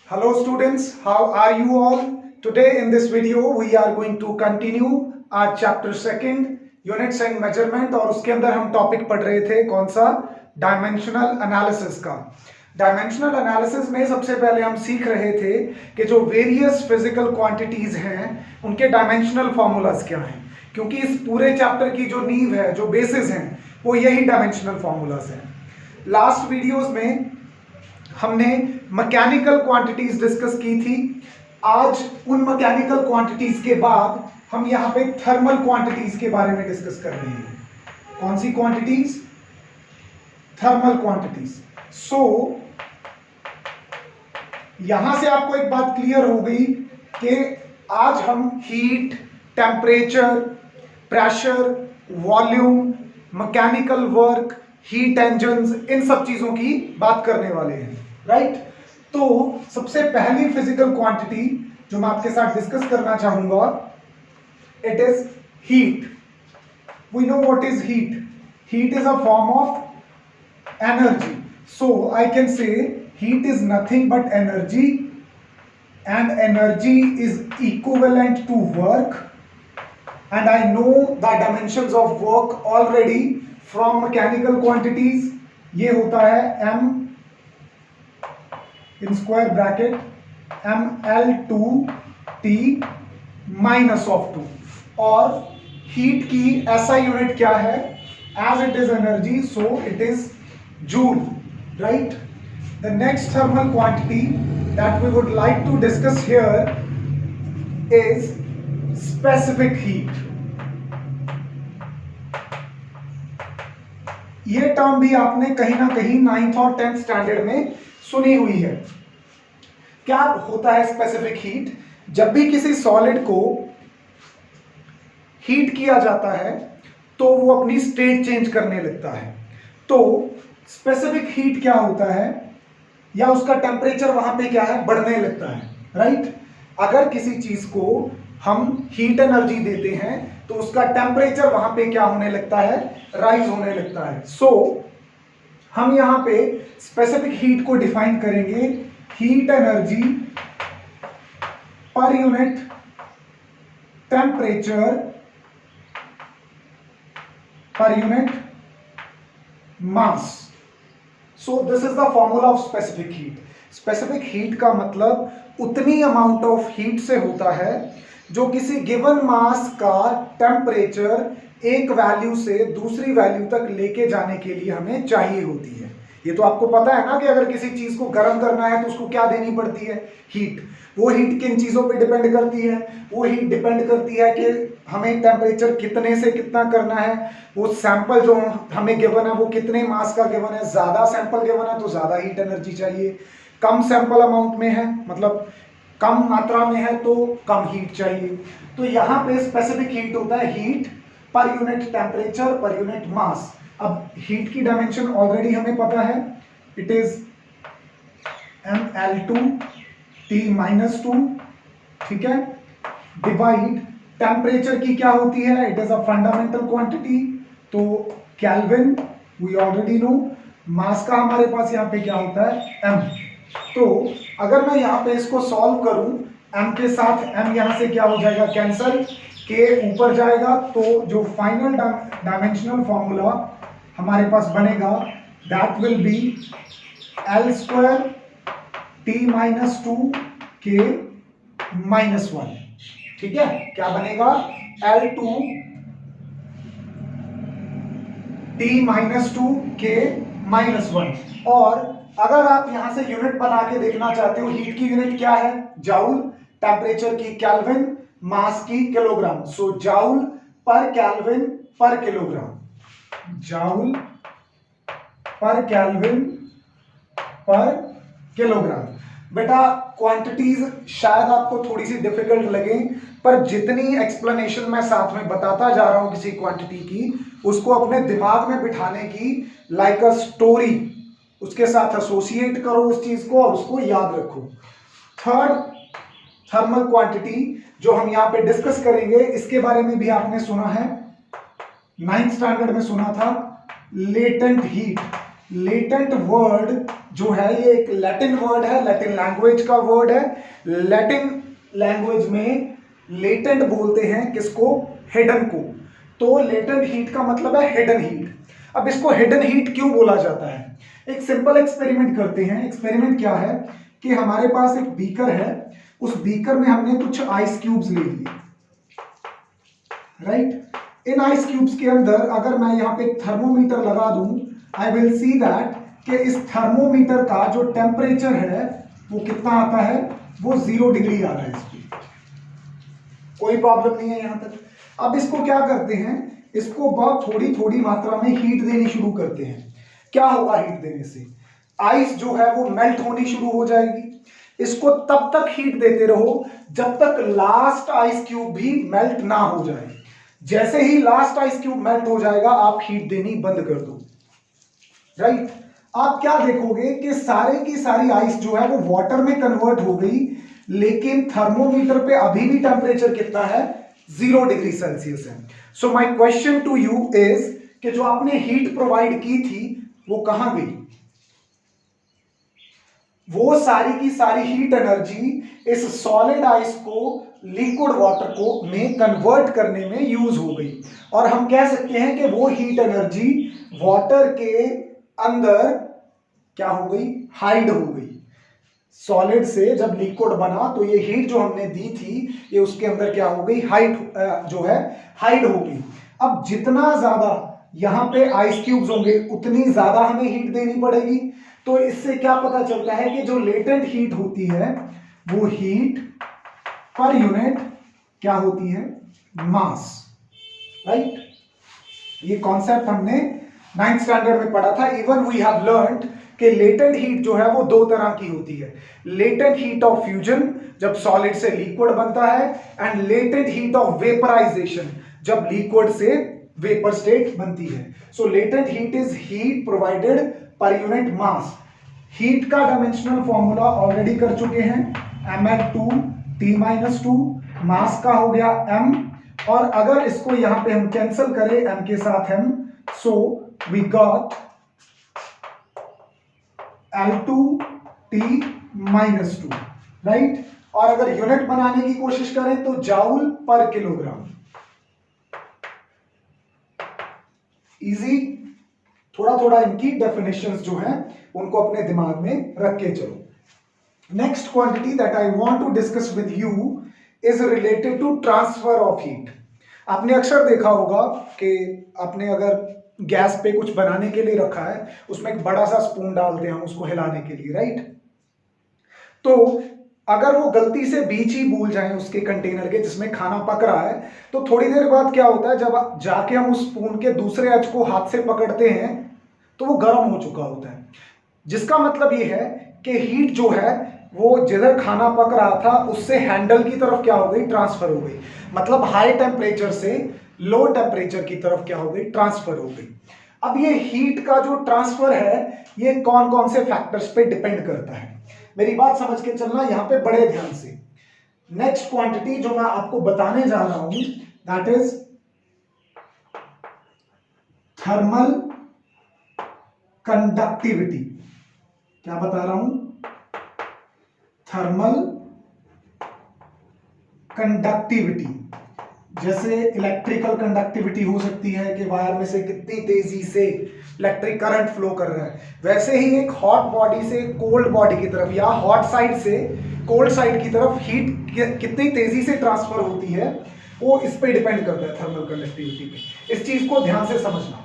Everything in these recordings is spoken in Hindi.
Hello students, how are you all? Today in this video we are going to continue our chapter second units and measurement और उसके अंदर हम टॉपिक पढ़ रहे थे कौन सा डायमेंशनल एनालिसिस का। डायमेंशनल एनालिसिस में सबसे पहले हम सीख रहे थे कि जो वेरियस फिजिकल क्वांटिटीज हैं उनके डायमेंशनल फॉर्मूलाज क्या हैं, क्योंकि इस पूरे चैप्टर की जो नींव है, जो बेसिस हैं, वो यही डायमेंशनल फॉर्मूलाज हैं। लास्ट वीडियोस में हमने मैकेनिकल क्वांटिटीज डिस्कस की थी। आज उन मैकेनिकल क्वांटिटीज के बाद हम यहां पे थर्मल क्वांटिटीज के बारे में डिस्कस कर रहे हैं। कौन सी क्वांटिटीज? Thermal quantities. सो यहां से आपको एक बात क्लियर हो गई कि आज हम heat, temperature, pressure, volume, mechanical work, heat engines, इन सब चीजों की बात करने वाले हैं, राइट? तो सबसे पहली फिजिकल क्वांटिटी जो मैं आपके साथ डिस्कस करना चाहूंगा, it is heat. We know what is heat. Heat is a form of energy. So I can say heat is nothing but energy, and energy is equivalent to work, and I know the dimensions of work already from mechanical quantities. ये होता है m in square bracket ml2t minus of 2, और heat की SI यूनिट क्या है? As it is energy, so it is joule, right? The next thermal quantity that we would like to discuss here is specific heat। ये टर्म भी आपने कहीं ना कहीं 9th और 10th स्टैंडर्ड में सुनी हुई है। क्या होता है स्पेसिफिक हीट? जब भी किसी सॉलिड को हीट किया जाता है तो वो अपनी स्टेट चेंज करने लगता है। तो स्पेसिफिक हीट क्या होता है, या उसका टेम्परेचर वहां पे क्या है, बढ़ने लगता है, राइट? अगर किसी चीज को हम हीट एनर्जी देते हैं तो उसका टेम्परेचर वहां पे क्या होने लगता है, राइज होने लगता है। सो हम यहां पे स्पेसिफिक हीट को डिफाइन करेंगे, heat energy per unit temperature पर unit mass. So this is the formula of specific heat. Specific heat का मतलब उतनी अमाउंट ऑफ हीट से होता है जो किसी गिवन मास का टेम्परेचर एक वैल्यू से दूसरी वैल्यू तक लेके जाने के लिए हमें चाहिए होती है। ये तो आपको पता है ना कि अगर किसी चीज को गर्म करना है तो उसको क्या देनी पड़ती है, हीट। वो हीट किन चीजों पे डिपेंड करती है? वो हीट डिपेंड करती है कि हमें टेम्परेचर कितने से कितना करना है, वो सैंपल जो हमें गिवन है वो कितने मास का गिवन है। ज्यादा सैंपल गिवन है तो ज्यादा हीट एनर्जी चाहिए, कम सैंपल अमाउंट में है, मतलब कम मात्रा में है तो कम हीट चाहिए। तो यहां पे स्पेसिफिक हीट होता है हीट पर यूनिट टेम्परेचर पर यूनिट मास। अब हीट की डायमेंशन ऑलरेडी हमें पता है, इट इज ml2t-2, ठीक है, डिवाइड टेम्परेचर की क्या होती है, it is a fundamental quantity, तो केल्विन वी ऑलरेडी नो। मास का हमारे पास यहाँ पे क्या होता है, m। तो अगर मैं यहां पे इसको सॉल्व करूं, m के साथ m यहां से क्या हो जाएगा, कैंसल, k ऊपर जाएगा, तो जो फाइनल डायमेंशनल फॉर्मूला हमारे पास बनेगा that will be L² t-2 k -1, ठीक है? क्या बनेगा, L2 t-2 k -1। और अगर आप यहां से यूनिट बना के देखना चाहते हो, हीट की यूनिट क्या है, जाउल, टेम्परेचर की केल्विन, मास की किलोग्राम। सो जाउल पर केल्विन पर किलोग्राम, जाउल पर केल्विन पर किलोग्राम। बेटा क्वांटिटीज शायद आपको थोड़ी सी डिफिकल्ट लगे, पर जितनी एक्सप्लेनेशन मैं साथ में बताता जा रहा हूं किसी क्वांटिटी की, उसको अपने दिमाग में बिठाने की, लाइक अ स्टोरी, उसके साथ एसोसिएट करो उस चीज को और उसको याद रखो। थर्ड थर्मल क्वांटिटी जो हम यहां पे डिस्कस करेंगे, इसके बारे में भी आपने सुना है, 9th स्टैंडर्ड में सुना था, लेटेंट हीट। लेटेंट वर्ड जो है ये एक लैटिन वर्ड है, लैटिन लैंग्वेज का वर्ड है। लैटिन लैंग्वेज में लेटेंट बोलते हैं किसको? हिडन को। तो लेटेंट हीट का मतलब है हिडन हीट। अब इसको हिडन हीट क्यों बोला जाता है? एक सिंपल एक्सपेरिमेंट करते हैं। एक्सपेरिमेंट क्या है कि हमारे पास एक बीकर है, उस बीकर में हमने कुछ आइस क्यूब्स ले लिए, राइट। इन आइस क्यूब्स के अंदर अगर मैं यहाँ पे थर्मोमीटर लगा दूं, आई विल सी दैट कि इस थर्मोमीटर का जो टेम्परेचर है वो कितना आता है? वो 0 डिग्री आ रहा है। इसकी कोई प्रॉब्लम नहीं है यहां तक। अब इसको क्या करते हैं, इसको बहुत थोड़ी थोड़ी मात्रा में हीट देनी शुरू करते हैं। क्या होगा हीट देने से? आइस जो है वो मेल्ट होनी शुरू हो जाएगी। इसको तब तक हीट देते रहो जब तक लास्ट आइस क्यूब भी मेल्ट ना हो जाए। जैसे ही लास्ट आइस क्यूब मेल्ट हो जाएगा आप हीट देनी बंद कर दो, राइट। आप क्या देखोगे कि सारे की सारी आइस जो है वो वाटर में कन्वर्ट हो गई, लेकिन थर्मोमीटर पे अभी भी टेम्परेचर कितना है? 0 डिग्री सेल्सियस है। So my question to you is कि जो आपने हीट प्रोवाइड की थी वो कहां गई? वो सारी की सारी हीट एनर्जी इस सॉलिड आइस को लिक्विड वाटर को में कन्वर्ट करने में यूज हो गई। और हम कह सकते हैं कि वो हीट एनर्जी वाटर के अंदर क्या हो गई? हाइड हो गई। सॉलिड से जब लिक्विड बना तो ये हीट जो हमने दी थी ये उसके अंदर क्या हो गई? जो है हाइड हो गई। अब जितना ज्यादा यहां पे आइस क्यूब्स होंगे उतनी ज्यादा हमें हीट देनी पड़ेगी। तो इससे क्या पता चलता है कि जो लेटेंट हीट होती है वो हीट पर यूनिट क्या होती है? मास, राइट। ये कॉन्सेप्ट हमने 9th स्टैंडर्ड में पढ़ा था। इवन वी हैव लर्न्ड कि लेटेंट हीट जो है वो 2 तरह की होती है। लेटेंट हीट ऑफ फ्यूजन जब सॉलिड से लिक्विड बनता है, and latent heat of vaporisation जब लिक्विड से वेपर स्टेट बनती है। So latent heat is heat provided per unit mass. Heat का डायमेंशनल फॉर्मूला ऑलरेडी कर चुके हैं, mf2t-2। मास का हो गया m, और अगर इसको यहां पे हम कैंसिल करें m के साथ m, so we got L2t-2, right. और अगर यूनिट बनाने की कोशिश करें तो जाउल पर किलोग्राम। इजी। थोड़ा थोड़ा इनकी डेफिनेशंस जो हैं उनको अपने दिमाग में रख के चलो। Next quantity that I want to discuss with you is related to transfer of heat. आपने अक्सर देखा होगा कि आपने अगर गैस पे कुछ बनाने के लिए रखा है, उसमें एक बड़ा सा स्पून डालते हैं हम उसको हिलाने के लिए, राइट। तो अगर वो गलती से बीच ही भूल जाए उसके कंटेनर के जिसमें खाना पक रहा है, तो थोड़ी देर बाद क्या होता है, जब जाके हम उस स्पून के दूसरे एज को हाथ से पकड़ते हैं तो वो गर्म हो चुका होता है। जिसका मतलब ये है कि हीट जो है वो जिधर खाना पक रहा था उससे हैंडल की तरफ क्या हो गई? ट्रांसफर हो गई। मतलब हाई टेम्परेचर से लो टेम्परेचर की तरफ क्या हो गई? ट्रांसफर हो गई। अब ये हीट का जो ट्रांसफर है ये कौन कौन से फैक्टर्स पे डिपेंड करता है? मेरी बात समझ के चलना यहां पे बड़े ध्यान से। नेक्स्ट क्वांटिटी जो मैं आपको बताने जा रहा हूं दैट इज थर्मल कंडक्टिविटी। क्या बता रहा हूं? Thermal conductivity. जैसे इलेक्ट्रिकल कंडक्टिविटी हो सकती है कि वायर में से कितनी तेजी से इलेक्ट्रिक करंट फ्लो कर रहा है, वैसे ही एक हॉट बॉडी से कोल्ड बॉडी की तरफ या हॉट साइड से कोल्ड साइड की तरफ हीट कितनी तेजी से ट्रांसफर होती है वो इस पे डिपेंड करता है, थर्मल कंडक्टिविटी पे। इस चीज को ध्यान से समझना।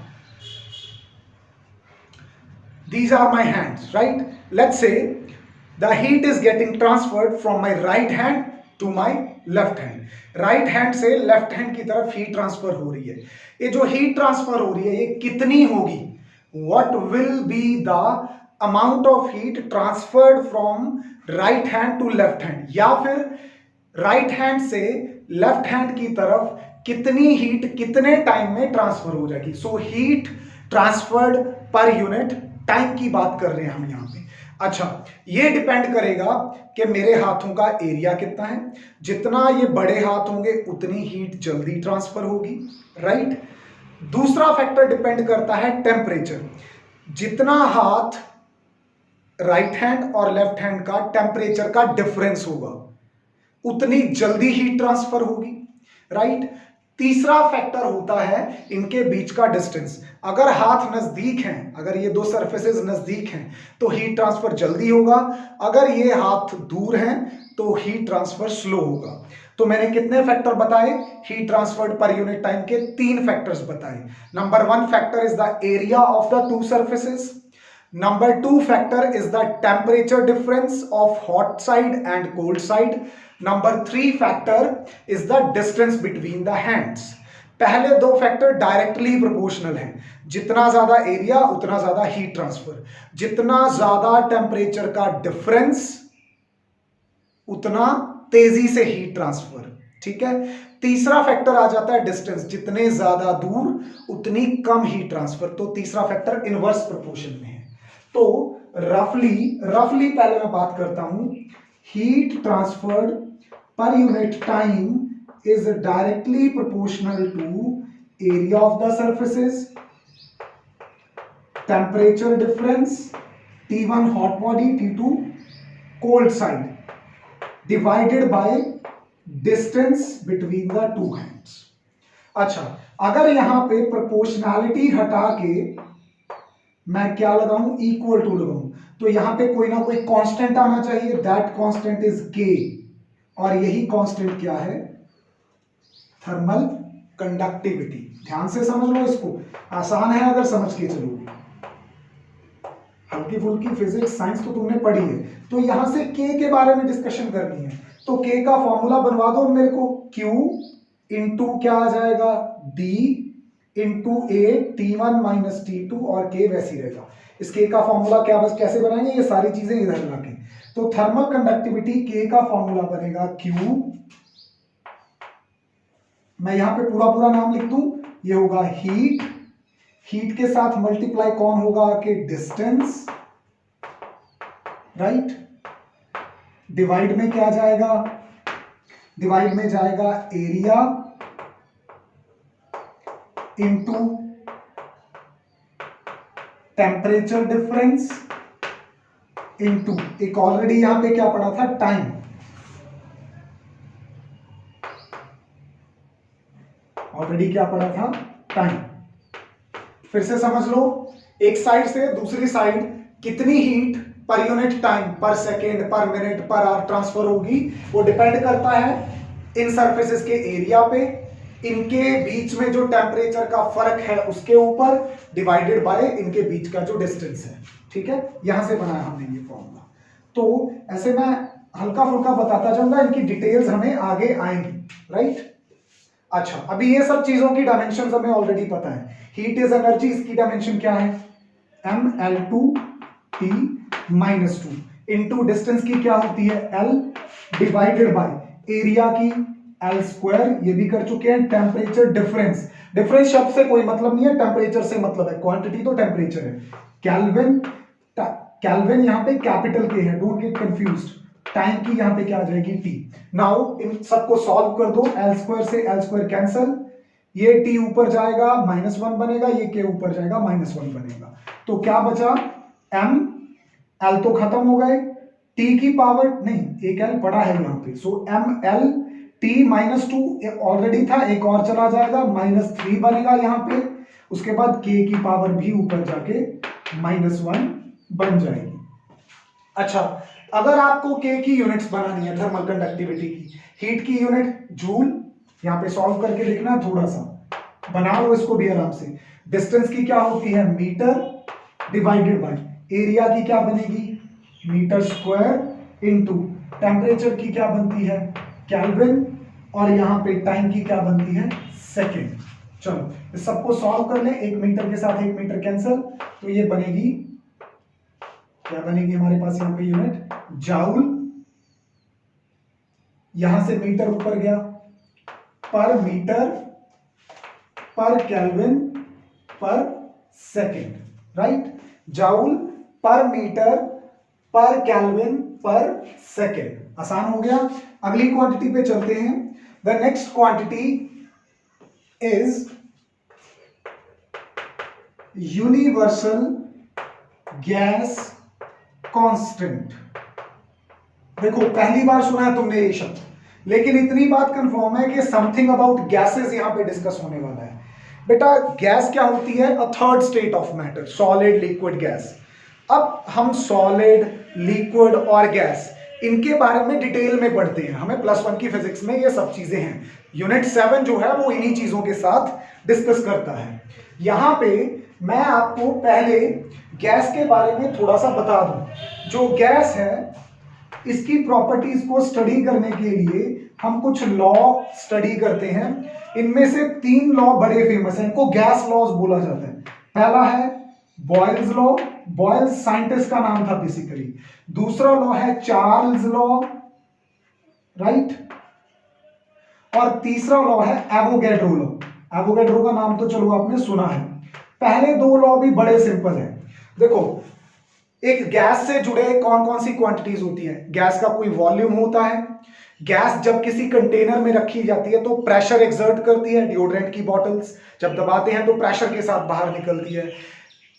These are my hands, right? Let's say the heat is getting transferred from my right hand to my left hand. Right hand से लेफ्ट हैंड की तरफ हीट ट्रांसफर हो रही है। ये जो हीट ट्रांसफर हो रही है ये कितनी होगी? What will be the amount of heat transferred from right hand to left hand? या फिर राइट हैंड से लेफ्ट हैंड की तरफ कितनी हीट कितने टाइम में ट्रांसफर हो जाएगी? So heat transferred per unit time की बात कर रहे हैं हम यहां पे। अच्छा, ये डिपेंड करेगा कि मेरे हाथों का एरिया कितना है। जितना ये बड़े हाथ होंगे उतनी हीट जल्दी ट्रांसफर होगी, राइट। दूसरा फैक्टर डिपेंड करता है टेम्परेचर। जितना हाथ राइट हैंड और लेफ्ट हैंड का टेम्परेचर का डिफरेंस होगा, उतनी जल्दी हीट ट्रांसफर होगी, राइट। तीसरा फैक्टर होता है इनके बीच का डिस्टेंस। अगर हाथ नजदीक हैं, अगर ये दो सरफेसेस नजदीक हैं तो हीट ट्रांसफर जल्दी होगा, अगर ये हाथ दूर हैं तो हीट ट्रांसफर स्लो होगा। तो मैंने कितने फैक्टर बताए हीट ट्रांसफर पर यूनिट टाइम के? 3 फैक्टर्स बताए। Number 1 factor is the area of the two surfaces. Number 2 factor is the temperature difference of hot side and cold side. Number 3 factor is the distance between the hands. पहले दो फैक्टर डायरेक्टली प्रोपोर्शनल हैं, जितना ज्यादा एरिया उतना ज्यादा हीट ट्रांसफर, जितना ज्यादा टेम्परेचर का डिफरेंस उतना तेजी से हीट ट्रांसफर, ठीक है। तीसरा फैक्टर आ जाता है डिस्टेंस, जितने ज्यादा दूर उतनी कम हीट ट्रांसफर, तो तीसरा फैक्टर इनवर्स प्रोपोर्शन में है। तो रफली पहले मैं बात करता हूं, heat transferred per unit time is directly proportional to area of the surfaces, temperature difference T1 hot body, T2 cold side, divided by distance between the two hands. अच्छा, अगर यहां पे प्रोपोर्शनैलिटी हटा के मैं क्या लगाऊं, इक्वल टू लगाऊं, तो यहां पे कोई ना कोई कांस्टेंट आना चाहिए, दैट कांस्टेंट इज के, और यही कांस्टेंट क्या है, थर्मल कंडक्टिविटी। ध्यान से समझ लो इसको, आसान है अगर समझ के चलोगे। हल्की फुल्की फिजिक्स साइंस तो तुमने पढ़ी है, तो यहां से के के बारे में डिस्कशन करनी है, तो के का फॉर्मूला बनवा दो मेरे को, Q इंटू क्या आ जाएगा, D इंटू ए T1 माइनस T2, और के वैसी रहेगा। इस के का फॉर्मूला क्या, बस कैसे बनाएंगे, ये सारी चीजें इधर लाके, तो थर्मल कंडक्टिविटी के का फॉर्मूला बनेगा Q, मैं यहां पे पूरा नाम लिख दूं, ये होगा हीट के साथ मल्टीप्लाई कौन होगा कि डिस्टेंस, राइट। डिवाइड में क्या जाएगा, डिवाइड में जाएगा area into temperature difference into एक ऑलरेडी यहां पे क्या पड़ा था, टाइम, ऑलरेडी क्या पड़ा था, टाइम। फिर से समझ लो, एक साइड से दूसरी साइड कितनी हीट पर यूनिट टाइम, पर सेकेंड, पर मिनट, पर आवर ट्रांसफर होगी, वो डिपेंड करता है इन सरफेसेस के एरिया पे, इनके बीच में जो टेम्परेचर का फर्क है उसके ऊपर, डिवाइडेड बाय इनके बीच का जो डिस्टेंस है, ठीक है। यहां से बनाया हमने ये फॉर्मूला। तो ऐसे मैं हल्का फुल्का बताता जाऊंगा, इनकी डिटेल्स हमें आगे आएंगी, राइट। अच्छा, अभी ये सब चीजों की डायमेंशन हमें ऑलरेडी पता है। हीट इज एनर्जी, इसकी डायमेंशन क्या है, mL2T माइनस 2 इंटू डिस्टेंस की क्या होती है, L, डिवाइडेड बाय एरिया की L स्क्वायर, ये भी कर चुके हैं। टेम्परेचर डिफरेंस, डिफरेंस शब्द से कोई मतलब नहीं है, टेम्परेचर से मतलब है, क्वांटिटी तो टेम्परेचर है। केल्विन, केल्विन यहाँ पे कैपिटल के है, डोंट गेट कंफ्यूज्ड। टाइम की यहां पे क्या आ जाएगी, टी। नाउ इन सबको सॉल्व कर दो, एल स्क्वायर से एल स्क्वायर कैंसल, ये टी ऊपर जाएगा -1 बनेगा, ये के ऊपर जाएगा -1 बनेगा, तो क्या बचा, एम, एल तो खत्म हो गए, टी की पावर नहीं, एक एल पड़ा है यहां पे, सो एम एल टी -2 ऑलरेडी था, एक और चला जाएगा, -3 बनेगा यहां पे, उसके बाद के की पावर भी ऊपर जाके -1 बन जाएगी। अच्छा, अगर आपको के की यूनिट्स बनानी है थर्मल कंडक्टिविटी की, हीट की यूनिट जूल, यहां पे सॉल्व करके लिखना, थोड़ा सा बना लो इसको भी आराम से। डिस्टेंस की क्या होती है, मीटर, डिवाइडेड बाय एरिया की क्या बनेगी, मीटर स्क्वायर, इनटू टेम्परेचर की क्या बनती है, केल्विन, और यहां पे टाइम की क्या बनती है, सेकेंड। चलो इस सबको सॉल्व कर ले, 1 मीटर के साथ 1 मीटर कैंसिल, तो ये बनेगी, क्या बनेगी हमारे पास यहां पे यूनिट, जाउल, यहां से मीटर ऊपर गया, पर metre, per kelvin, per second, right. Joule per metre per kelvin per second, आसान हो गया। अगली क्वांटिटी पे चलते हैं। The next quantity is universal gas constant. देखो पहली बार सुना है तुमने ये शब्द, लेकिन इतनी बात कंफर्म है कि समथिंग अबाउट गैसेस यहां पे डिस्कस होने वाला है। बेटा गैस क्या होती है? A third state of matter, solid, liquid, gas. अब हम सॉलिड, लिक्विड और गैस इनके बारे में डिटेल में पढ़ते हैं, हमें +1 की फिजिक्स में ये सब चीजें हैं। यूनिट 7 जो है वो इन्हीं चीजों के साथ डिस्कस करता है। यहां पे मैं आपको पहले गैस के बारे में थोड़ा सा बता दूं। जो गैस है इसकी प्रॉपर्टीज को स्टडी करने के लिए हम कुछ लॉ स्टडी करते हैं। इनमें से 3 लॉ बड़े फेमस हैं, इनको गैस लॉज बोला जाता है। पहला है बॉयल्स लॉ, बॉयल्स साइंटिस्ट का नाम था बेसिकली। दूसरा लॉ है चार्ल्स लॉ, राइट। और तीसरा लॉ है एवोगैड्रो लॉ। एवोगैड्रो का नाम तो चलो आपने सुना है। पहले 2 लॉ भी बड़े सिंपल हैं। देखो एक गैस से जुड़े कौन कौन सी क्वांटिटीज होती है? गैस का कोई वॉल्यूम होता है। गैस जब किसी कंटेनर में रखी जाती है तो प्रेशर एक्सर्ट करती है। डिओड्रेंट की बॉटल्स जब दबाते हैं तो प्रेशर के साथ बाहर निकलती है।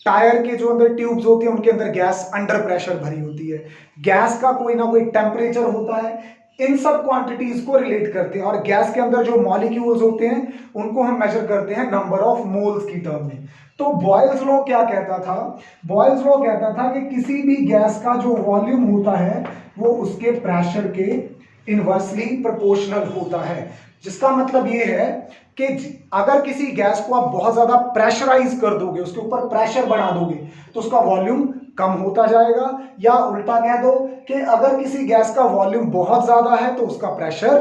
टायर के जो अंदर ट्यूब्स होती है उनके अंदर गैस अंडर प्रेशर भरी होती है। गैस का कोई ना कोई टेम्परेचर होता है। इन सब क्वांटिटीज को रिलेट करते हैं और गैस के अंदर जो मॉलिक्यूल्स होते हैं उनको हम मेजर करते हैं नंबर ऑफ मोल्स की टर्म में। तो बॉयल्स लॉ क्या कहता था? बॉयल्स लॉ कहता था कि किसी भी गैस का जो वॉल्यूम होता है वो उसके प्रेशर के इनवर्सली प्रोपोर्शनल होता है। जिसका मतलब ये है कि अगर किसी गैस को आप बहुत ज्यादा प्रेशराइज कर दोगे, उसके ऊपर प्रेशर बढ़ा दोगे, तो उसका वॉल्यूम कम होता जाएगा। या उल्टा कह दो कि अगर किसी गैस का वॉल्यूम बहुत ज्यादा है तो उसका प्रेशर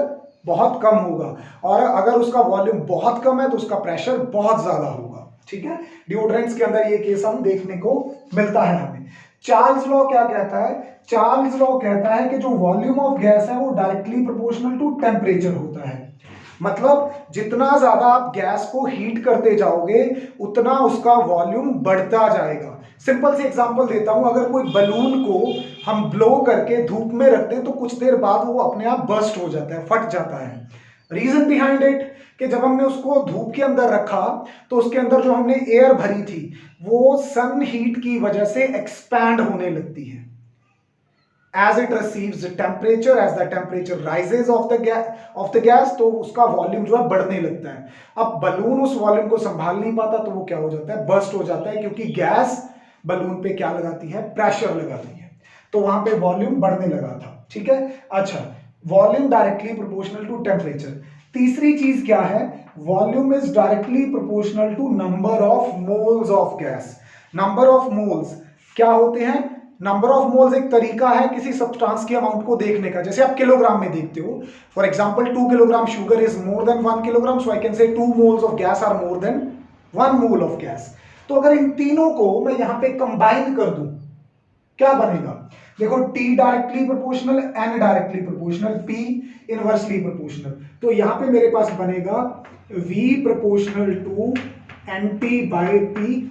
बहुत कम होगा, और अगर उसका वॉल्यूम बहुत कम है तो उसका प्रेशर बहुत ज्यादा होगा। ठीक है, डिओड्रेंट्स के अंदर ये केस हम देखने को मिलता है हमें। चार्ल्स लॉ क्या कहता है? चार्ल्स लॉ कहता है कि जो वॉल्यूम ऑफ गैस है वो डायरेक्टली प्रोपोर्शनल टू टेम्परेचर होता है। मतलब जितना ज्यादा आप गैस को हीट करते जाओगे उतना उसका वॉल्यूम बढ़ता जाएगा। सिंपल सी एग्जांपल देता हूं, अगर कोई बलून को हम ब्लो करके धूप में रखते हैं तो कुछ देर बाद वो अपने आप बर्स्ट हो जाता है, फट जाता है। रीजन बिहाइंड इट कि जब हमने उसको धूप के अंदर रखा तो उसके अंदर जो हमने एयर भरी थी वो सन हीट की वजह से एक्सपैंड होने लगती है। As it receives the temperature, as the temperature rises of the gas, तो उसका वॉल्यूम जो है बढ़ने लगता है। अब बलून उस वॉल्यूम को संभाल नहीं पाता तो वो क्या हो जाता है? बर्स्ट हो जाता है, क्योंकि गैस बलून पे क्या लगाती है? प्रेशर लगाती है। तो वहां पे वॉल्यूम बढ़ने लगा था। ठीक है, अच्छा, volume directly proportional to temperature. तीसरी चीज क्या है? Volume is directly proportional to number of moles of gas. Number of moles क्या होते हैं? नंबर ऑफ मोल्स एक तरीका है किसी सब्सटेंस की अमाउंट को देखने का। जैसे आप किलोग्राम में देखते हो, for example 2 kilogram sugar is more than 1 kilogram, so I can say 2 moles of gas are more than 1 mole of gas. तो अगर इन तीनों को मैं यहां पे कंबाइन कर दूं क्या बनेगा? देखो, T directly proportional, N directly proportional, P inversely proportional. तो यहां पे मेरे पास बनेगा V proportional to NT by P,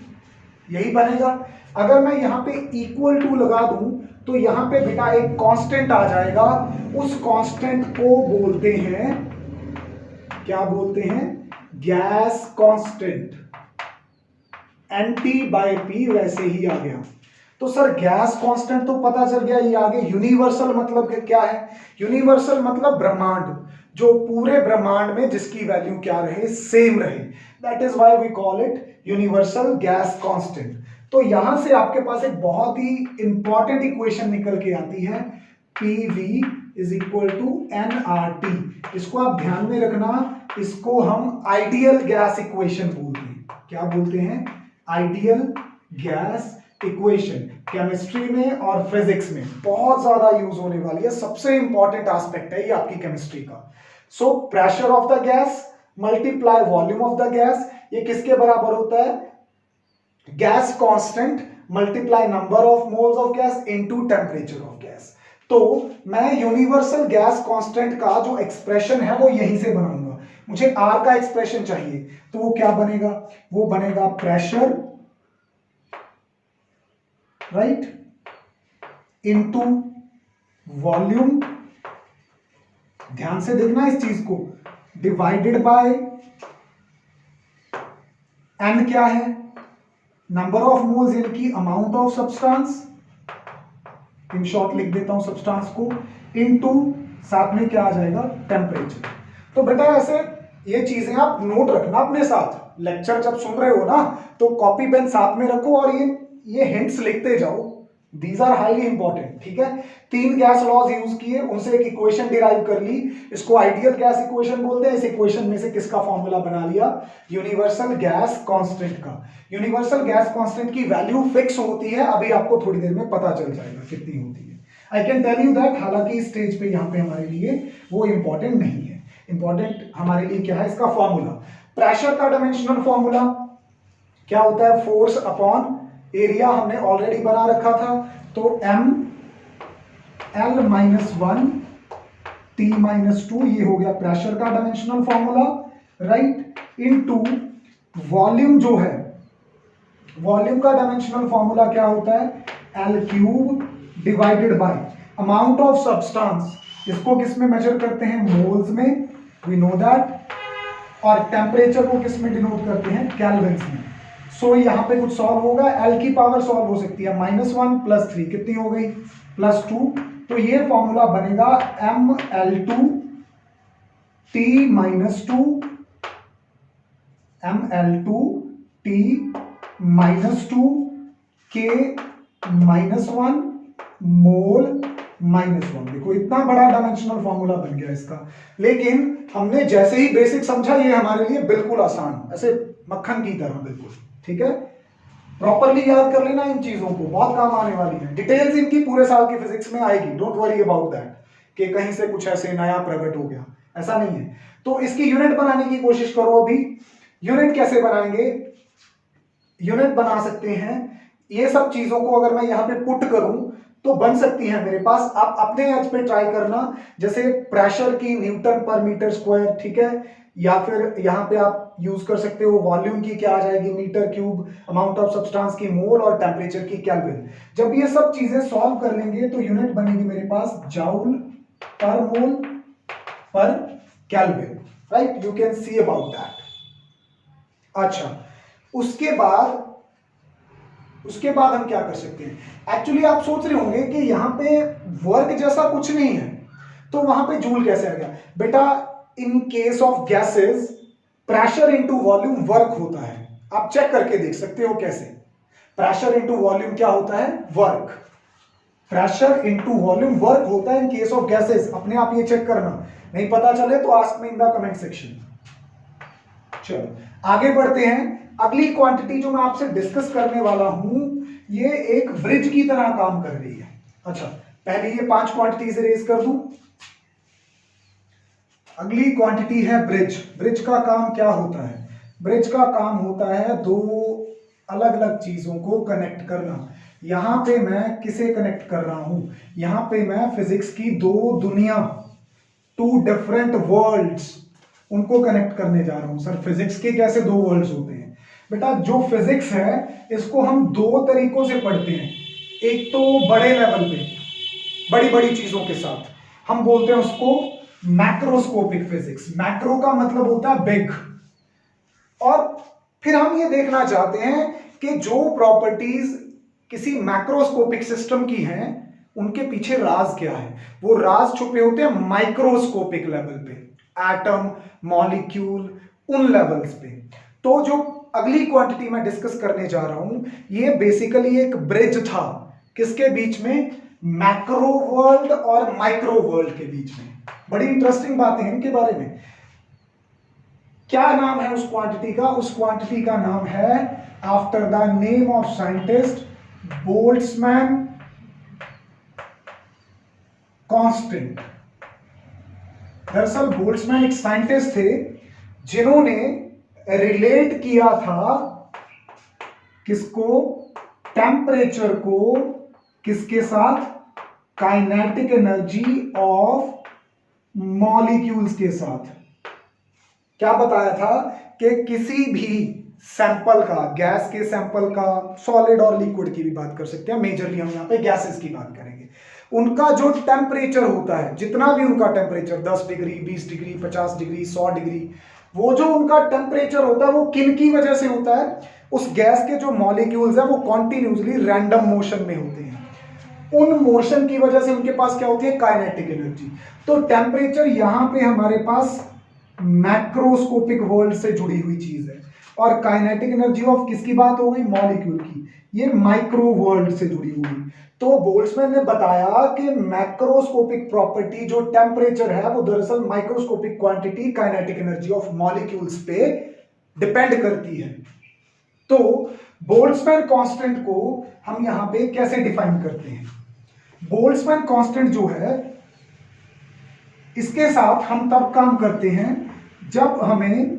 यही बनेगा। अगर मैं यहां पे इक्वल टू लगा दूं तो यहां पे बेटा एक कांस्टेंट आ जाएगा। उस कांस्टेंट को बोलते हैं, क्या बोलते हैं? Gas constant. NT by P वैसे ही आ गया। तो सर गैस कांस्टेंट तो पता चल गया, ये आगे यूनिवर्सल मतलब क्या है? यूनिवर्सल मतलब ब्रह्मांड, जो पूरे ब्रह्मांड में जिसकी वैल्यू क्या रहे? सेम रहे। That is why we call it universal gas constant. तो यहां से आपके पास एक बहुत ही इंपॉर्टेंट इक्वेशन निकल के आती है, PV is equal to nRT। इसको आप ध्यान में रखना, इसको हम आइडियल गैस इक्वेशन बोलते हैं। क्या बोलते हैं? Ideal gas equation. केमिस्ट्री में और फिजिक्स में बहुत ज्यादा यूज होने वाली है, सबसे इंपॉर्टेंट एस्पेक्ट है ये आपकी केमिस्ट्री का। So pressure of the gas multiply volume of the gas, ये किसके बराबर होता है? Gas constant multiply number of moles of gas into temperature of gas. तो मैं यूनिवर्सल गैस कांस्टेंट का जो एक्सप्रेशन है वो यहीं से बनाऊंगा। मुझे R का एक्सप्रेशन चाहिए, तो वो क्या बनेगा? वो बनेगा प्रेशर, राइट, इनटू वॉल्यूम, ध्यान से देखना इस चीज को, डिवाइडेड बाय N क्या है? नंबर ऑफ मोल्स इनकी amount of substance, in short लिख देता हूं सब्सटेंस को, इनटू साथ में क्या आ जाएगा, टेम्परेचर। तो बेटा ऐसे ये चीजें आप नोट रखना अपने साथ, लेक्चर जब सुन रहे हो ना तो कॉपी पेन साथ में रखो और ये हिंट्स लिखते जाओ, दीज आर हाईली इंपॉर्टेंट। ठीक है, 3 गैस लॉज यूज किए, उनसे एक इक्वेशन डिराइव कर ली, इसको आइडियल गैस इक्वेशन बोलते हैं। इस इक्वेशन में से किसका फॉर्मूला बना लिया, यूनिवर्सल गैस कांस्टेंट का। यूनिवर्सल गैस कांस्टेंट की वैल्यू फिक्स होती है, अभी आपको थोड़ी देर में पता चल जाएगा कितनी होती है। I can tell you that, हालांकि इस स्टेज पे यहाँ पे हमारे लिए वो इंपॉर्टेंट नहीं है। इंपॉर्टेंट हमारे लिए क्या है, इसका फॉर्मूला। प्रेशर का डायमेंशनल फॉर्मूला क्या होता है, फोर्स अपॉन एरिया, हमने ऑलरेडी बना रखा था। तो m l minus 1 t minus 2, ये हो गया प्रेशर का dimensional formula, right, into volume जो है, वॉल्यूम का डायमेंशनल फॉर्मूला क्या होता है, l cube divided by amount of substance, इसको किस में मेजर करते हैं, मोल्स में, वी नो दैट, और टेम्परेचर को किस में डिनोट करते हैं, केल्विन्स में। सो यहाँ पे कुछ सॉल्व होगा, l की पावर सॉल्व हो सकती है, -1 + 3 कितनी हो गई, +2। तो ये फॉर्मूला बनेगा ml2 t - 2 ml2 t -2 k -1 मोल -1। देखो इतना बड़ा डायमेंशनल फॉर्मूला बन गया इसका, लेकिन हमने जैसे ही बेसिक समझा, ये हमारे लिए बिल्कुल आसान, ऐसे मक्खन की तरह बिल्कुल। ठीक है, प्रॉपरली याद कर लेना इन चीजों को, बहुत काम आने वाली है। डिटेल्स इनकी पूरे साल की फिजिक्स में आएगी, डोंट वरी अबाउट दैट कि कहीं से कुछ ऐसे नया प्रकट हो गया, ऐसा नहीं है। तो इसकी यूनिट बनाने की कोशिश करो। अभी यूनिट कैसे बनाएंगे, यूनिट बना सकते हैं, ये सब चीजों को अगर मैं यहाँ पे पुट करूं तो बन सकती है मेरे पास। आप अपने एज पे ट्राई करना, जैसे प्रेशर की न्यूटन पर मीटर स्क्वायर, ठीक है, या फिर यहाँ पे आप यूज कर सकते हो वॉल्यूम की क्या आ जाएगी, metre cube, amount of substance की मोल, और टेम्परेचर की केल्विन। जब ये सब चीजें सॉल्व कर लेंगे तो यूनिट बनेगी मेरे पास जूल पर मोल पर kelvin, right, you can see about that. अच्छा, उसके बाद हम क्या कर सकते हैं, एक्चुअली आप सोच रहे होंगे कि यहाँ पे वर्क जैसा कुछ नहीं है, तो वहां पे जूल कैसे आ गया। बेटा in case of gases pressure into volume work होता है, आप चेक करके देख सकते हो कैसे। प्रेशर इनटू वॉल्यूम क्या होता है, work. Pressure into volume work होता है इन केस ऑफ गैसेस, अपने आप ये चेक करना, नहीं पता चले तो ask me in the comment section. चलो आगे बढ़ते हैं। अगली क्वांटिटी जो मैं आपसे डिस्कस करने वाला हूं, ये एक ब्रिज की तरह काम कर रही है। अच्छा, पहले ये 5 क्वांटिटीज रेज कर दूं। अगली क्वांटिटी है ब्रिज। ब्रिज का काम क्या होता है, ब्रिज का काम होता है 2 अलग अलग चीजों को कनेक्ट करना। यहां पे मैं किसे कनेक्ट कर रहा हूं, यहां पे मैं फिजिक्स की 2 दुनिया, 2 डिफरेंट वर्ल्ड्स, उनको कनेक्ट करने जा रहा हूं। सर फिजिक्स के कैसे 2 वर्ल्ड्स होते हैं, बेटा जो फिजिक्स है इसको हम 2 तरीकों से पढ़ते हैं। एक तो बड़े लेवल पे, बड़ी बड़ी चीजों के साथ, हम बोलते हैं उसको मैक्रोस्कोपिक फिजिक्स। मैक्रो का मतलब होता है बिग, और फिर हम ये देखना चाहते हैं कि जो प्रॉपर्टीज किसी मैक्रोस्कोपिक सिस्टम की हैं उनके पीछे राज क्या है। वो राज छुपे होते हैं माइक्रोस्कोपिक लेवल पे, एटम, मॉलिक्यूल, उन लेवल्स पे। तो जो अगली क्वांटिटी मैं डिस्कस करने जा रहा हूं, ये बेसिकली एक ब्रिज था, किसके बीच में, मैक्रो वर्ल्ड और माइक्रो वर्ल्ड के बीच में। बड़ी इंटरेस्टिंग बातें हैं इनके बारे में। क्या नाम है उस क्वांटिटी का, उस क्वांटिटी का नाम है, after the name of scientist, Boltzmann constant. दरअसल बोल्ट्जमैन एक साइंटिस्ट थे जिन्होंने रिलेट किया था किसको, टेम्परेचर को, किसके साथ, काइनेटिक एनर्जी ऑफ मॉलिक्यूल्स के साथ। क्या बताया था कि किसी भी सैंपल का, गैस के सैंपल का, सॉलिड और लिक्विड की भी बात कर सकते हैं, मेजरली हम यहाँ पे गैसेस की बात करेंगे, उनका जो टेम्परेचर होता है, जितना भी उनका temperature 10 degree, 20 degree, 50 degree, 100 degree, वो जो उनका टेम्परेचर होता है वो किन की वजह से होता है, उस गैस के जो मॉलिक्यूल्स हैं वो कॉन्टिन्यूसली रैंडम मोशन में होते हैं। उन मोशन की वजह से उनके पास क्या होती है, काइनेटिक एनर्जी। तो टेम्परेचर यहां पे हमारे पास मैक्रोस्कोपिक वर्ल्ड से जुड़ी हुई चीज है, और काइनेटिक एनर्जी ऑफ किसकी बात हो गई, मॉलिक्यूल की, ये माइक्रो वर्ल्ड से जुड़ी हुई। तो बोल्ट्जमैन ने बताया कि मैक्रोस्कोपिक प्रॉपर्टी जो टेम्परेचर है वो दरअसल microscopic quantity kinetic energy of molecules पे डिपेंड करती है। तो बोल्ट्जमैन कांस्टेंट को हम यहां पे कैसे डिफाइन करते हैं, बोल्ट्जमैन कांस्टेंट जो है इसके साथ हम तब काम करते हैं जब हमें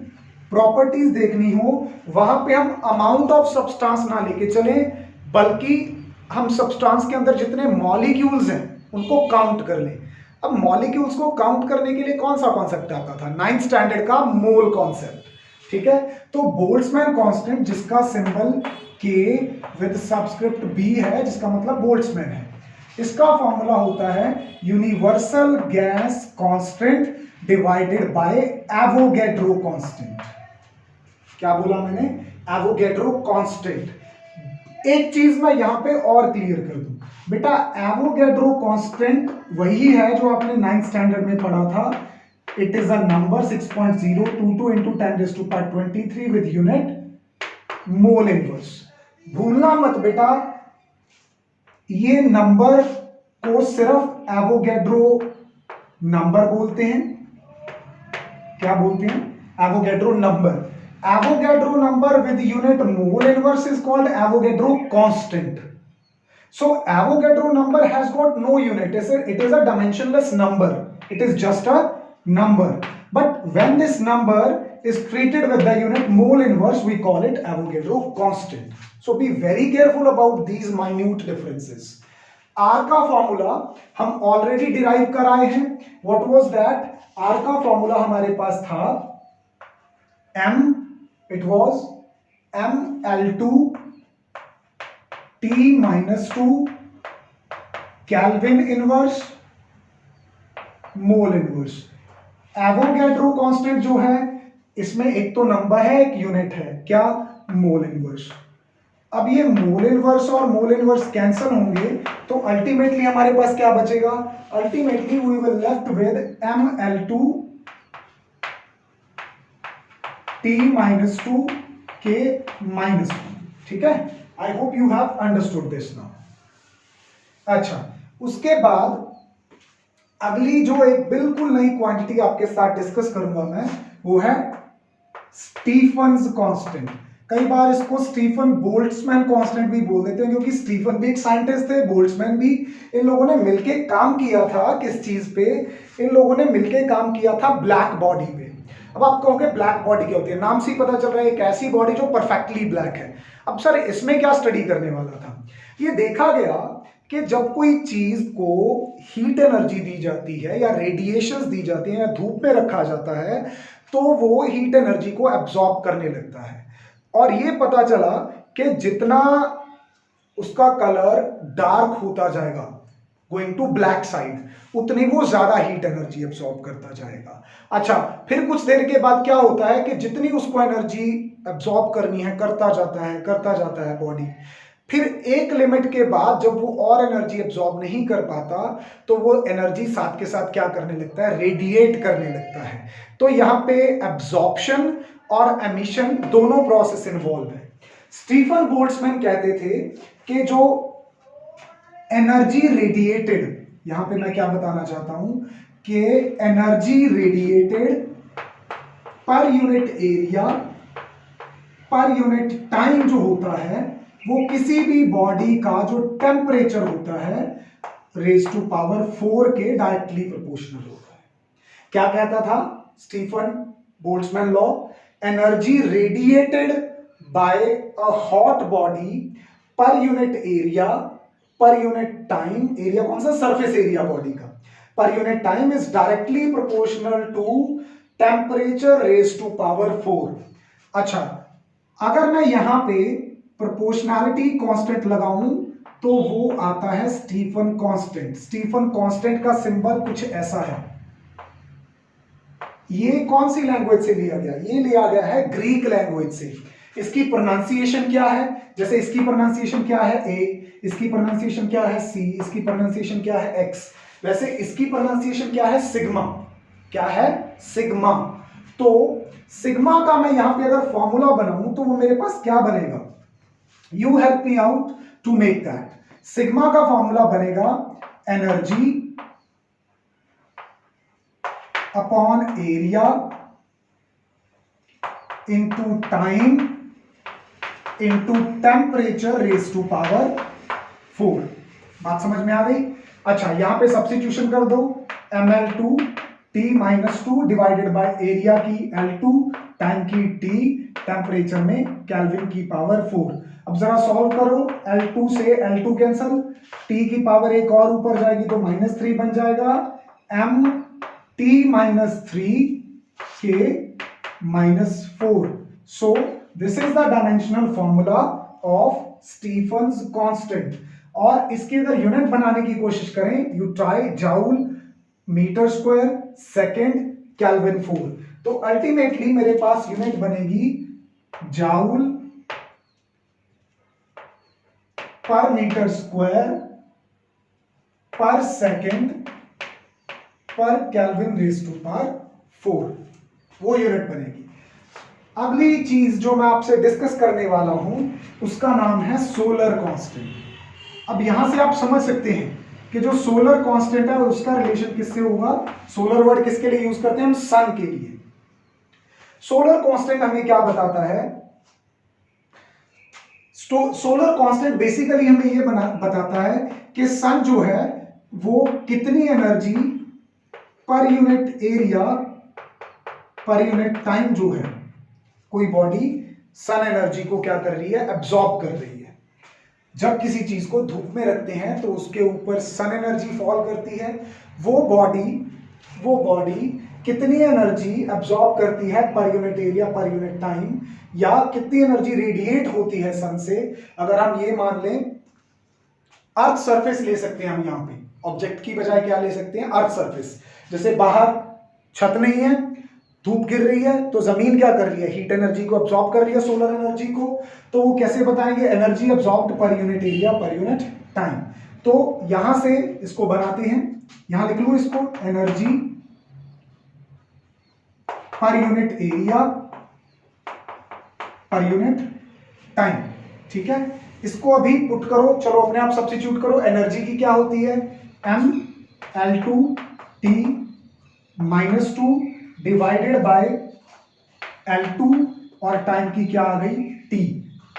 प्रॉपर्टीज देखनी हो, वहां पे हम अमाउंट ऑफ सब्सटेंस ना लेके चले, बल्कि हम सब्सटेंस के अंदर जितने मॉलिक्यूल्स हैं उनको काउंट कर लें। अब मॉलिक्यूल्स को काउंट करने के लिए कौन सा कॉन्सेप्ट आता था, 9th स्टैंडर्ड का मोल कॉन्सेप्ट, ठीक है। तो बोल्ट्जमैन कांस्टेंट जिसका symbol K with subscript B है, जिसका मतलब बोल्ट्जमैन है, इसका फॉर्मूला होता है universal gas constant divided by Avogadro constant. क्या बोला मैंने, एवोगैड्रो कांस्टेंट। एक चीज मैं यहां पे और क्लियर कर दूं, बेटा एवोगैड्रो कांस्टेंट वही है जो आपने 9th स्टैंडर्ड में पढ़ा था। It is a number 6.022 into 10⁻23 with unit mole inverse. भूलना मत बेटा, ये नंबर को सिर्फ एवोगैड्रो नंबर बोलते हैं। क्या बोलते हैं, Avogadro number. Avogadro number with unit mole inverse is called Avogadro constant. So Avogadro number has got no unit. It is a dimensionless number. It is just a number. But when this number is treated with the unit mole inverse, we call it Avogadro constant. So be very careful about these minute differences. R का फॉर्मूला हम ऑलरेडी डिराइव कराए हैं। What was that? R का फॉर्मूला हमारे पास था M. It was ML2 T -2 kelvin inverse mole inverse. Avogadro constant जो है इसमें एक तो नंबर है, एक यूनिट है, क्या, मोल इनवर्स। अब ये मोल इनवर्स और मोल इनवर्स कैंसिल होंगे तो अल्टीमेटली हमारे पास क्या बचेगा, ultimately we will left with ML2 T -2 K -1। ठीक है, I hope you have understood this now. अच्छा, उसके बाद अगली जो एक बिल्कुल नई क्वांटिटी आपके साथ डिस्कस करूंगा मैं, वो है स्टीफन्स कांस्टेंट। कई बार इसको स्टीफन बोल्ट्जमैन कांस्टेंट भी बोल देते हैं, क्योंकि स्टीफन भी एक साइंटिस्ट थे, बोल्ट्जमैन भी। इन लोगों ने मिलके काम किया था किस चीज पे, इन लोगों ने मिलके काम किया था ब्लैक बॉडी पे। अब आप कहोगे ब्लैक बॉडी क्या होती है, नाम से ही पता चल रहा है एक ऐसी बॉडी जो परफेक्टली ब्लैक है। अब सर इसमें क्या स्टडी करने वाला था, ये देखा गया कि जब कोई चीज को हीट एनर्जी दी जाती है या रेडिएशंस दी जाती हैं या धूप में रखा जाता है, तो वो हीट एनर्जी को एब्जॉर्ब करने लगता है। और ये पता चला कि जितना उसका कलर डार्क होता जाएगा, गोइंग टू ब्लैक साइड, उतनी वो ज्यादा हीट एनर्जी एब्जॉर्ब करता जाएगा। अच्छा, फिर कुछ देर के बाद क्या होता है कि जितनी उसको एनर्जी एब्जॉर्ब करनी है करता जाता है बॉडी। फिर एक लिमिट के बाद जब वो और एनर्जी एब्जॉर्ब नहीं कर पाता, तो वो एनर्जी साथ के साथ क्या करने लगता है, रेडिएट करने लगता है। तो यहाँ पे एब्जॉर्प्शन और एमिशन दोनों प्रोसेस इन्वॉल्व है। स्टीफन बोल्ट्जमैन कहते थे कि जो एनर्जी रेडिएटेड, यहां पे मैं क्या बताना चाहता हूं कि एनर्जी रेडिएटेड पर unit area per unit time जो होता है, वो किसी भी बॉडी का जो टेम्परेचर होता है रेज़ टू पावर 4 के डायरेक्टली प्रोपोर्शनल होता है। क्या कहता था Stefan Boltzmann law, energy radiated by a hot body per unit area per unit time, area कौन सा, सरफेस एरिया बॉडी का, per unit time is directly proportional to temperature raise to power 4। अच्छा, अगर मैं यहां पे प्रोपोर्शनैलिटी कांस्टेंट लगाऊं तो वो आता है स्टीफन कांस्टेंट। स्टीफन कांस्टेंट का सिंबल कुछ ऐसा है। ये कौन सी लैंग्वेज से लिया गया, ये लिया गया है ग्रीक लैंग्वेज से। इसकी प्रोनाउंसिएशन क्या है, जैसे इसकी प्रोनाउंसिएशन क्या है, ए, इसकी प्रोनाउंसिएशन क्या है सी, इसकी प्रोनाउंसिएशन क्या है एक्स। वैसे इसकी प्रोनाउंसिएशन क्या है सिग्मा, क्या है सिग्मा। तो सिग्मा का मैं यहां पे अगर फॉर्मूला बनाऊं तो वो मेरे पास क्या बनेगा, you help me out to make that. Sigma का फॉर्मूला बनेगा energy upon area into time into temperature raise to power 4। बात समझ में आ गई। अच्छा यहां पे सब्स्टिट्यूशन कर दो, ml2 T-2 divided by area की L2 टाइम की T टेम्परेचर में केल्विन की पावर 4। अब जरा सॉल्व करो, L2 से L2 कैंसल, T की पावर एक और ऊपर जाएगी तो -3 बन जाएगा, T-3 के -4। So this is the dimensional formula of Stefan's constant. और इसकी अगर यूनिट बनाने की कोशिश करें, you try joule metre square second kelvin 4। तो अल्टीमेटली मेरे पास यूनिट बनेगी joule per metre square per second per kelvin raise to power 4, वो यूनिट बनेगी। अगली चीज जो मैं आपसे डिस्कस करने वाला हूं उसका नाम है सोलर कांस्टेंट। अब यहां से आप समझ सकते हैं कि जो सोलर कांस्टेंट है उसका रिलेशन किससे होगा। सोलर वर्ड किसके लिए यूज करते हैं हम, सन के लिए। सोलर कांस्टेंट हमें क्या बताता है, सोलर कांस्टेंट बेसिकली हमें ये बताता है कि सन जो है वो कितनी एनर्जी पर unit area per unit time जो है, कोई बॉडी सन एनर्जी को क्या कर रही है, एब्जॉर्ब कर रही है। जब किसी चीज को धूप में रखते हैं तो उसके ऊपर सन एनर्जी फॉल करती है, वो बॉडी कितनी एनर्जी एब्जॉर्ब करती है पर unit area per unit time, या कितनी एनर्जी रेडिएट होती है सन से। अगर हम ये मान लें, अर्थ सरफेस ले सकते हैं हम, यहां पे ऑब्जेक्ट की बजाय क्या ले सकते हैं, अर्थ सरफेस। जैसे बाहर छत नहीं है, धूप गिर रही है, तो जमीन क्या कर रही है, हीट एनर्जी को अब्सॉर्ब कर रही है, सोलर एनर्जी को। तो वो कैसे बताएंगे, एनर्जी अब्सॉर्ब्ड पर unit area per unit time. तो यहां से इसको बनाते हैं, यहां लिख लो इसको, एनर्जी पर unit area per unit time. ठीक है, इसको अभी पुट करो, चलो अपने आप सब्स्टिट्यूट करो। एनर्जी की क्या होती है, ml2 T-2 divided by L2 और टाइम की क्या आ गई T।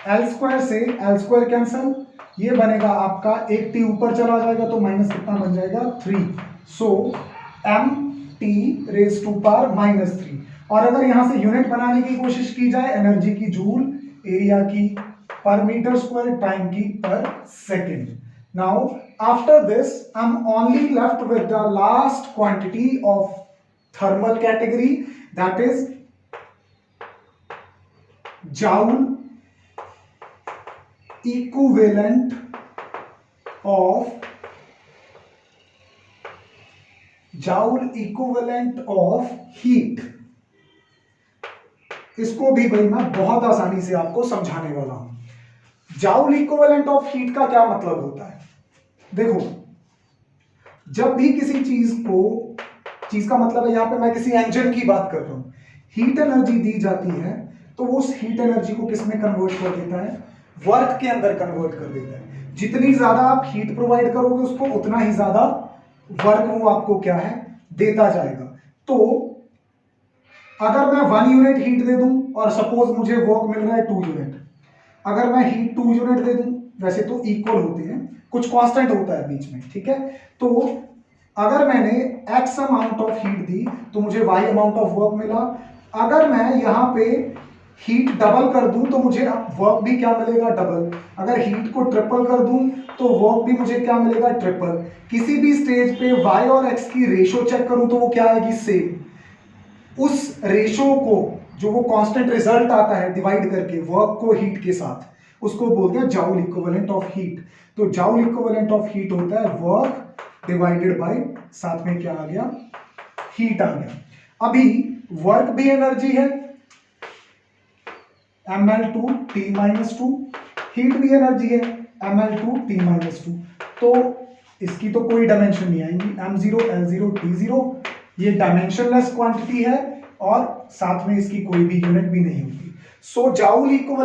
L स्क्वायर से L स्क्वायर कैंसल, ये बनेगा आपका, एक T ऊपर चला जाएगा तो माइनस कितना बन जाएगा 3। सो mt रेज टू पावर -3। और अगर यहां से यूनिट बनाने की कोशिश की जाए, एनर्जी की जूल, एरिया की पर मीटर स्क्वायर, टाइम की पर second. Now after this I am only left with the last quantity of thermal category, that is joule equivalent of heat। इसको भी भाई मैं बहुत आसानी से आपको समझाने वाला हूं। जाउल इक्विवेलेंट ऑफ हीट का क्या मतलब होता है, देखो जब भी किसी चीज का मतलब है, यहां पे मैं किसी इंजन की बात कर रहा हूं, हीट एनर्जी दी जाती है तो वो उस हीट एनर्जी को किस में कन्वर्ट कर देता है, वर्क के अंदर कन्वर्ट कर देता है। जितनी ज्यादा आप हीट प्रोवाइड करोगे उसको, उतना ही ज्यादा वर्क वो आपको क्या है, देता जाएगा। तो अगर मैं 1 यूनिट हीट दे दूं और सपोज मुझे वर्क मिल रहा है 2 यूनिट, अगर मैं हीट 2 यूनिट दे दूं, वैसे तो इक्वल होते हैं, कुछ कांस्टेंट होता है बीच में, ठीक है। तो अगर मैंने x अमाउंट ऑफ हीट दी तो मुझे y अमाउंट ऑफ वर्क मिला। अगर मैं यहां पे हीट डबल कर दूं तो मुझे वर्क भी क्या मिलेगा, डबल। अगर हीट को ट्रिपल कर दूं तो वर्क भी मुझे क्या मिलेगा, ट्रिपल। किसी भी स्टेज पे y और x की रेशो चेक करूं तो वो क्या आएगी, सेम। उस रेशो को, जो वो कांस्टेंट रिजल्ट आता है डिवाइड करके वर्क को हीट के साथ, उसको बोलते हैं जाउल इक्विवेलेंट ऑफ हीट। तो जाउल इक्विवेलेंट ऑफ हीट होता है वर्क डिवाइडेड बाय, साथ में क्या आ गया, हीट आ गया। अभी वर्क भी एनर्जी है, ml2 T-2, हीट भी एनर्जी है, ml2T-2। तो इसकी तो कोई डायमेंशन नहीं आएंगी, m0 l0 t0, ये डायमेंशनलेस क्वांटिटी है और साथ में इसकी कोई भी यूनिट भी नहीं होगी। सो जाउल इक्वल